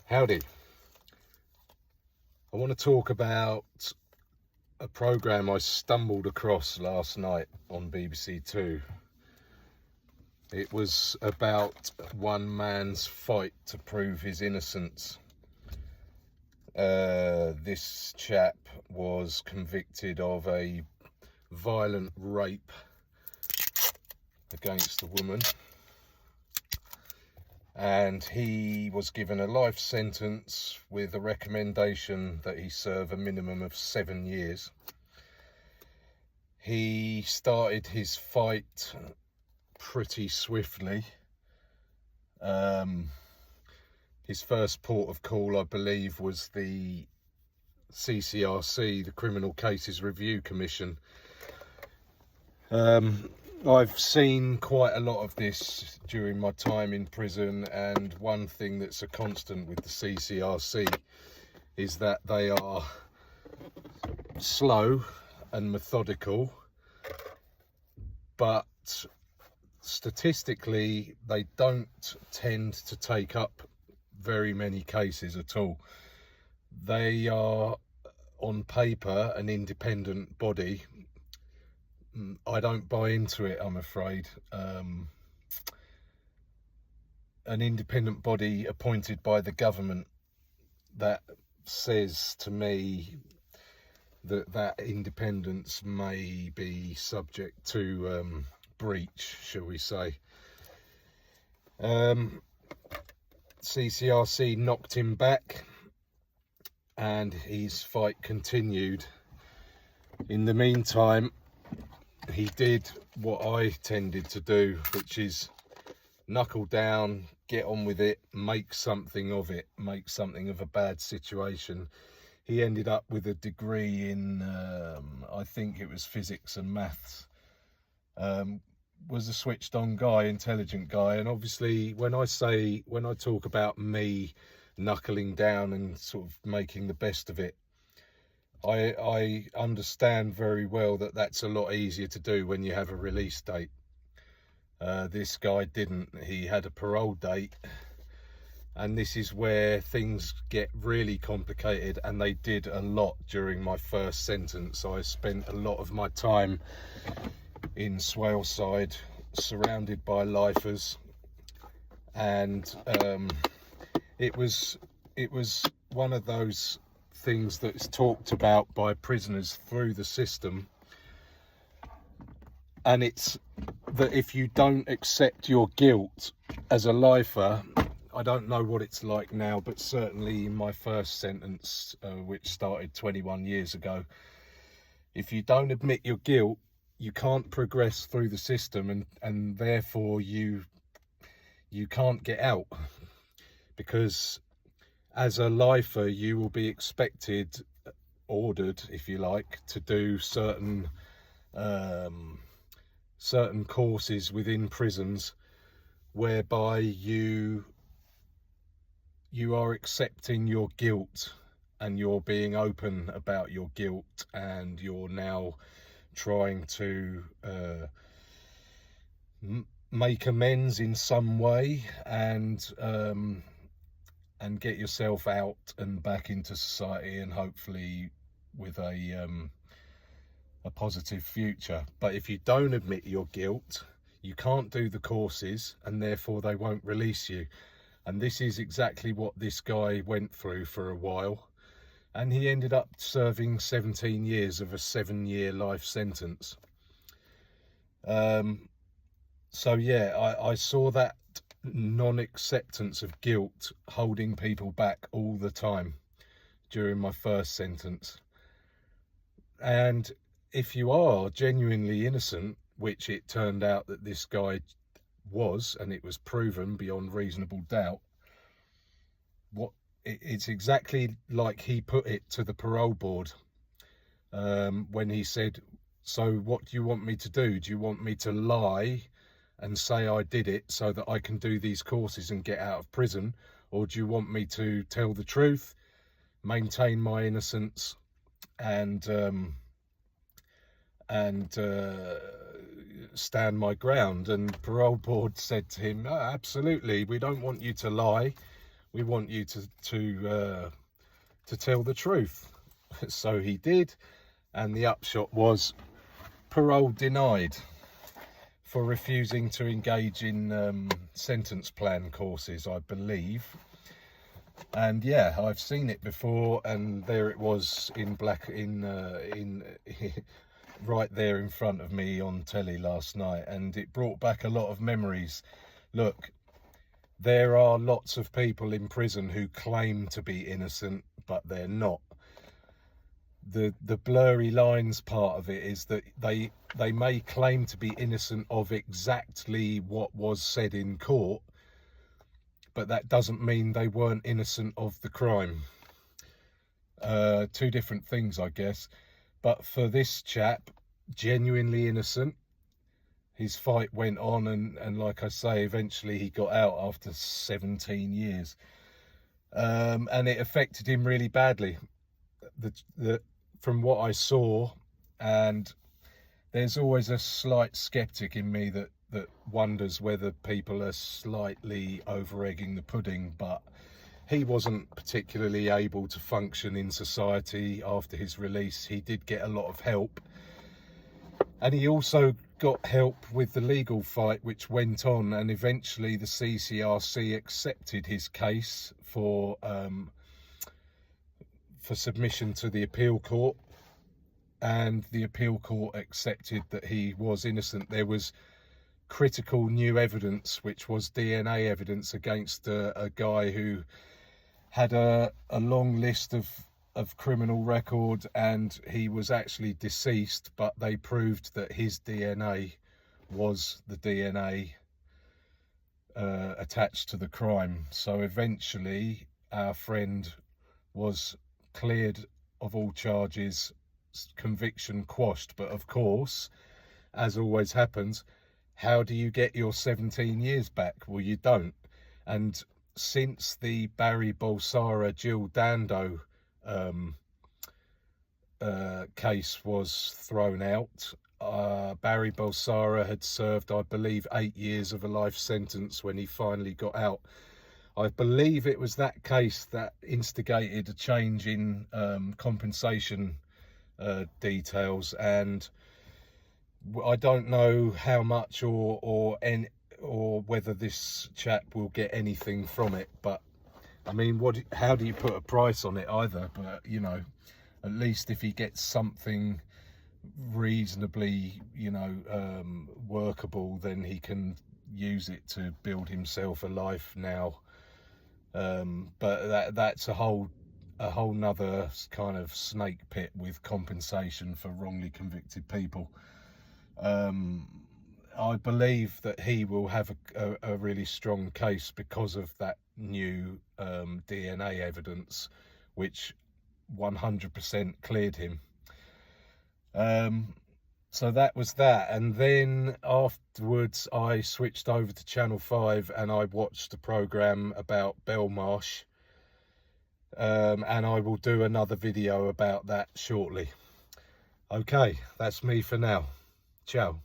Howdy. I want to talk about a programme I stumbled across last night on BBC Two. It was about one man's fight to prove his innocence. This chap was convicted of a violent rape against a woman, and he was given a life sentence with a recommendation that he serve a minimum of 7 years. He started his fight pretty swiftly. His first port of call, I believe, was the CCRC, the Criminal Cases Review Commission. I've seen quite a lot of this during my time in prison, and one thing that's a constant with the CCRC is that they are slow and methodical, but statistically they don't tend to take up very many cases at all. They are on paper an independent body. I don't buy into it, I'm afraid. An independent body appointed by the government, that says to me that independence may be subject to breach, shall we say. CCRC knocked him back and his fight continued. In the meantime, he did what I tended to do, which is knuckle down, get on with it, make something of it, make something of a bad situation. He ended up with a degree in, I think it was physics and maths. Was a switched on guy, intelligent guy. And obviously when I talk about me knuckling down and sort of making the best of it, I understand very well that that's a lot easier to do when you have a release date. This guy didn't. He had a parole date, and this is where things get really complicated, and they did a lot during my first sentence. I spent a lot of my time in Swaleside, surrounded by lifers, and it was one of those things that's talked about by prisoners through the system, and it's that if you don't accept your guilt as a lifer, I don't know what it's like now, but certainly in my first sentence, which started 21 years ago, if you don't admit your guilt, you can't progress through the system, and therefore you can't get out, because as a lifer you will be ordered, if you like, to do certain courses within prisons whereby you are accepting your guilt, and you're being open about your guilt, and you're now trying to make amends in some way, and get yourself out and back into society, and hopefully with a positive future. But if you don't admit your guilt, you can't do the courses, and therefore they won't release you. And this is exactly what this guy went through for a while, and he ended up serving 17 years of a 7-year life sentence. So yeah, I saw that non-acceptance of guilt holding people back all the time during my first sentence. And if you are genuinely innocent, which it turned out that this guy was, and it was proven beyond reasonable doubt, it's exactly like he put it to the parole board, when he said, so what do you want me to do? Do you want me to lie and say I did it so that I can do these courses and get out of prison? Or do you want me to tell the truth, maintain my innocence, and stand my ground? And parole board said to him, no, absolutely, we don't want you to lie. we want you to tell the truth. So he did, and the upshot was parole denied for refusing to engage in sentence plan courses, I believe. And yeah, I've seen it before, and there it was in black right there in front of me on telly last night, and it brought back a lot of memories. Look, there are lots of people in prison who claim to be innocent, but they're not. The blurry lines part of it is that they may claim to be innocent of exactly what was said in court, but that doesn't mean they weren't innocent of the crime. Two different things, I guess. But for this chap, genuinely innocent. His fight went on, and like I say, eventually he got out after 17 years. And it affected him really badly. From what I saw, and there's always a slight skeptic in me that wonders whether people are slightly over-egging the pudding, but he wasn't particularly able to function in society after his release. He did get a lot of help, and he also got help with the legal fight which went on, and eventually the CCRC accepted his case for submission to the appeal court, and the appeal court accepted that he was innocent. There was critical new evidence, which was DNA evidence against a guy who had a long list of criminal record, and he was actually deceased, but they proved that his DNA was the DNA attached to the crime. So eventually our friend was cleared of all charges, conviction quashed. But of course, as always happens, how do you get your 17 years back? Well, you don't. And since the Barry Bolsara Jill Dando case was thrown out, Barry Bolsara had served, I believe, 8 years of a life sentence when he finally got out. I believe it was that case that instigated a change in compensation details, and I don't know how much or whether this chap will get anything from it. But I mean, how do you put a price on it either? But you know, at least if he gets something reasonably, you know, workable, then he can use it to build himself a life now. But that's a whole nother kind of snake pit with compensation for wrongly convicted people. I believe that he will have a really strong case because of that new DNA evidence, which 100% cleared him. So that was that, and then afterwards I switched over to Channel 5 and I watched a programme about Belmarsh, and I will do another video about that shortly. Okay, that's me for now. Ciao.